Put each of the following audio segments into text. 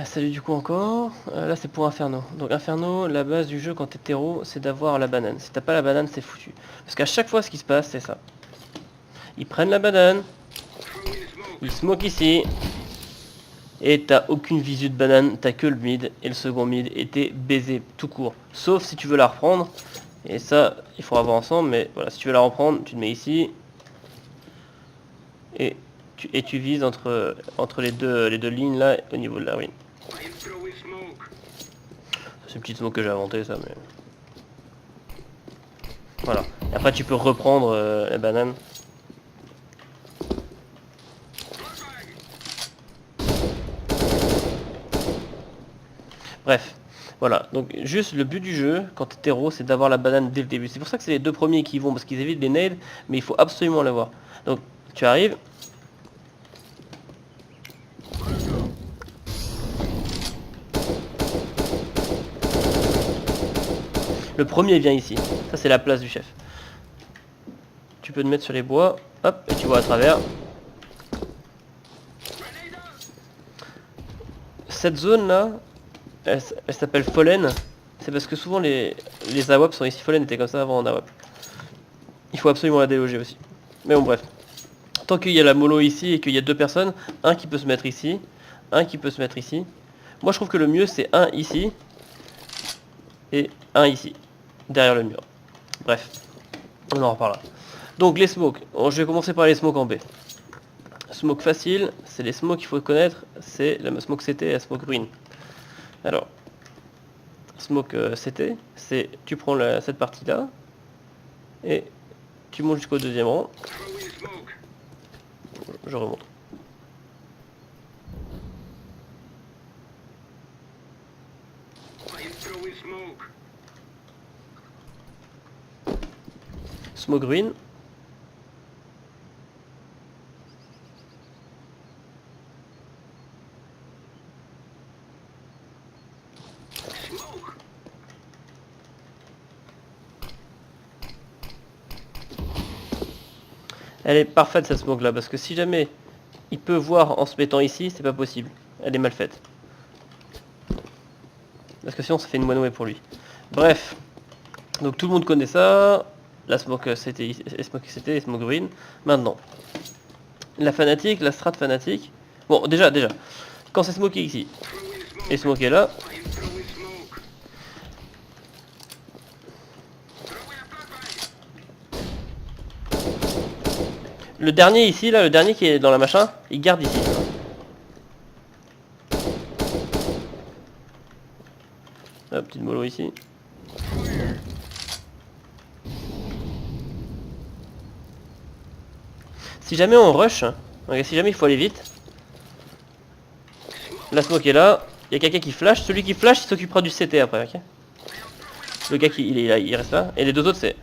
Salut du coup encore. Là c'est pour Inferno. Donc Inferno, la base du jeu quand t'es terreau, c'est d'avoir la banane. Si t'as pas la banane, c'est foutu. Parce qu'à chaque fois ce qui se passe, c'est ça. Ils prennent la banane, ils smoke ici, et t'as aucune visu de banane, t'as que le mid, et le second mid, et t'es baisé tout court. Sauf si tu veux la reprendre, et ça, il faudra voir ensemble, mais voilà, si tu veux la reprendre, tu te mets ici, et tu vises entre les deux lignes là, au niveau de la ruine. C'est une petite smoke que j'ai inventé ça, mais... Voilà. Et après tu peux reprendre la banane. Bref. Voilà. Donc juste le but du jeu, quand t'es terreau, c'est d'avoir la banane dès le début. C'est pour ça que c'est les deux premiers qui vont, parce qu'ils évitent les nades, mais il faut absolument l'avoir. Donc tu arrives. Le premier vient ici. Ça c'est la place du chef. Tu peux te mettre sur les bois. Hop, et tu vois à travers. Cette zone là, elle s'appelle Fallen. C'est parce que souvent les AWP sont ici. Fallen était comme ça avant en AWP. Il faut absolument la déloger aussi. Mais bon bref. Tant qu'il y a la mollo ici et qu'il y a deux personnes, un qui peut se mettre ici, un qui peut se mettre ici. Moi je trouve que le mieux c'est un ici et un ici, derrière le mur. Bref, on en reparlera. Donc les smokes, je vais commencer par les smokes en B. Smoke facile, c'est les smokes qu'il faut connaître, c'est la smoke CT et la smoke ruine. Alors, smoke CT, c'est tu prends cette partie là et tu montes jusqu'au deuxième rang. Je remonte. Smoke ruine. Elle est parfaite cette smoke là, parce que si jamais il peut voir en se mettant ici, c'est pas possible. Elle est mal faite. Parce que sinon ça fait une one way pour lui. Bref. Donc tout le monde connaît ça. La smoke c'était et smoke green. Maintenant. La fanatique, la strat fanatique. Bon déjà. Quand c'est smoké ici. Et smoké là. Le dernier ici là, le dernier qui est dans la machin, il garde ici. Hop, petite mollo ici. Si jamais on rush, si jamais il faut aller vite, la smoke est là, il y a quelqu'un qui flash, celui qui flash il s'occupera du CT après, ok. Le gars qui il est là, il reste là, et les deux autres c'est...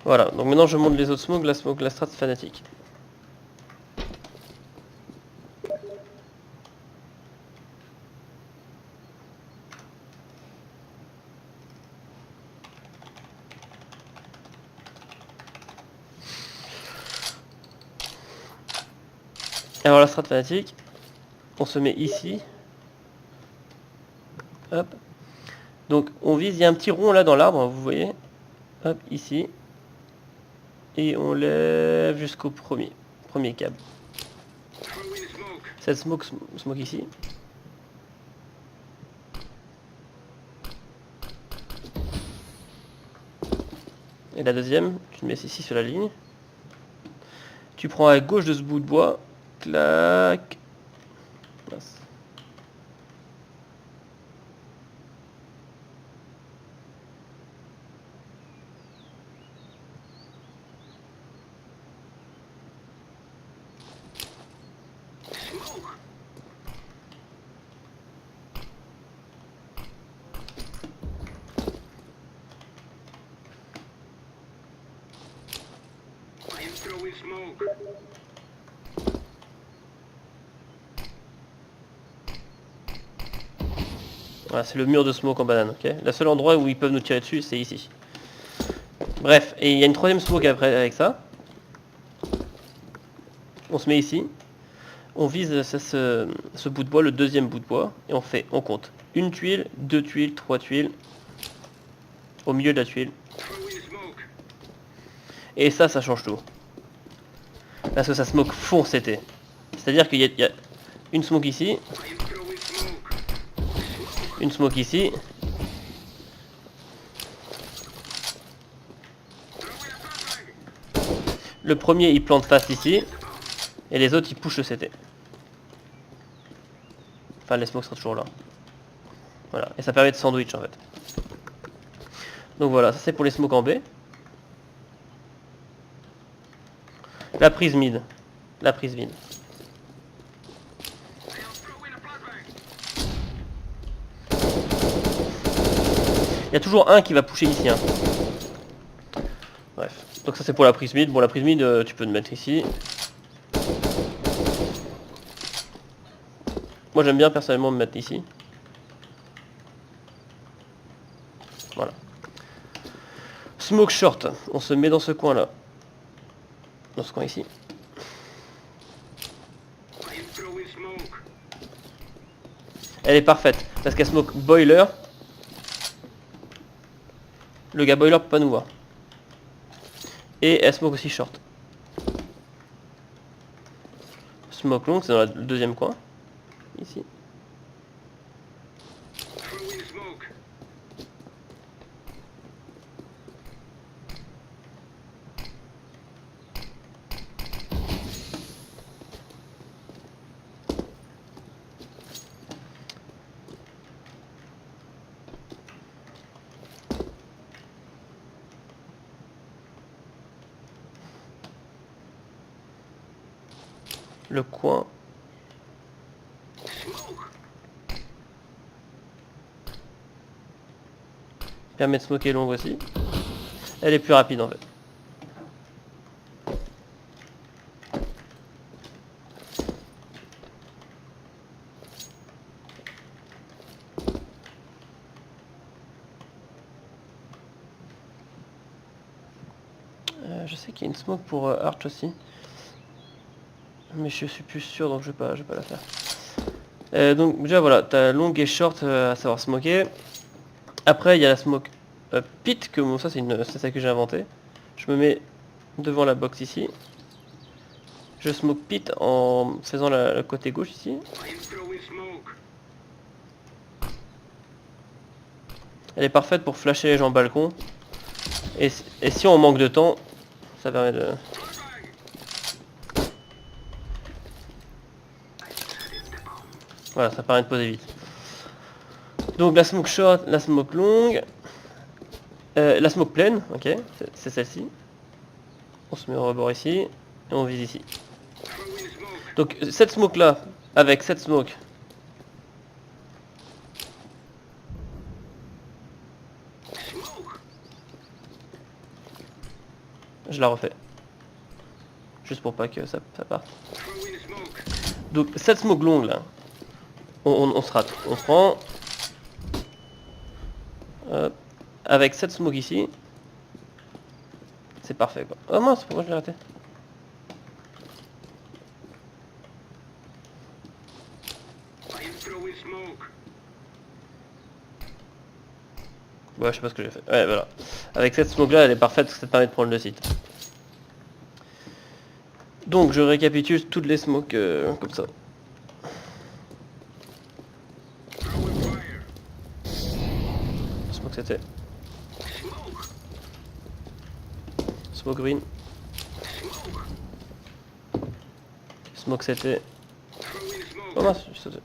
Voilà, donc maintenant je monte les autres smokes, la strat fanatique. Alors la strat fanatique, on se met ici. Hop. Donc on vise, il y a un petit rond là dans l'arbre, vous voyez. Hop, ici. Et on lève jusqu'au premier câble. Cette smoke ici. Et la deuxième, tu te mets ici sur la ligne. Tu prends à gauche de ce bout de bois. Clac. Mince. Voilà, c'est le mur de smoke en banane, ok. Le seul endroit où ils peuvent nous tirer dessus, c'est ici. Bref, et il y a une troisième smoke après avec ça. On se met ici. On vise ce bout de bois, le deuxième bout de bois, et on compte. Une tuile, deux tuiles, trois tuiles. Au milieu de la tuile. Et ça change tout. Parce que ça smoke fond CT. C'est-à-dire qu'il y a une smoke ici. Une smoke ici. Le premier il plante fast ici. Et les autres ils pushent le CT. Enfin les smokes seront toujours là. Voilà. Et ça permet de sandwich en fait. Donc voilà, ça c'est pour les smokes en B. La prise mid. La prise mid. Il y a toujours un qui va pusher ici. Hein. Bref. Donc ça c'est pour la prise mid. Bon la prise mid tu peux te mettre ici. Moi j'aime bien personnellement me mettre ici. Voilà. Smoke short. On se met dans ce coin là. Dans ce coin ici. Elle est parfaite. Parce qu'elle smoke boiler. Le gars boiler peut pas nous voir. Et elle smoke aussi short. Smoke long, c'est dans le deuxième coin. Ici. Le coin. Permet de smoker long aussi. Elle est plus rapide en fait. Je sais qu'il y a une smoke pour Arch aussi. Mais je suis plus sûr donc je vais pas la faire. Donc déjà voilà, t'as long et short à savoir smoker. Après il y a la smoke pit, que bon, ça c'est ça que j'ai inventé. Je me mets devant la box ici. Je smoke pit en faisant le côté gauche ici. Elle est parfaite pour flasher les gens balcon. Et si on manque de temps, ça permet de... Voilà, ça permet de poser vite. Donc la smoke short, la smoke longue. La smoke pleine, ok, c'est celle-ci. On se met au rebord ici. Et on vise ici. Donc cette smoke là, avec cette smoke. Je la refais. Juste pour pas que ça parte. Donc cette smoke longue là. On se rate. On prend. Avec cette smoke ici. C'est parfait quoi. Oh mince, pourquoi je l'ai raté? Ouais, je sais pas ce que j'ai fait. Ouais, voilà. Avec cette smoke là, elle est parfaite parce que ça te permet de prendre le site. Donc, je récapitule toutes les smokes comme ça. Smoke c'était. Smoke green. Smoke c'était. Oh mince, j'ai sauté.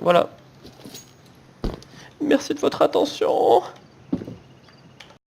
Voilà. Merci de votre attention.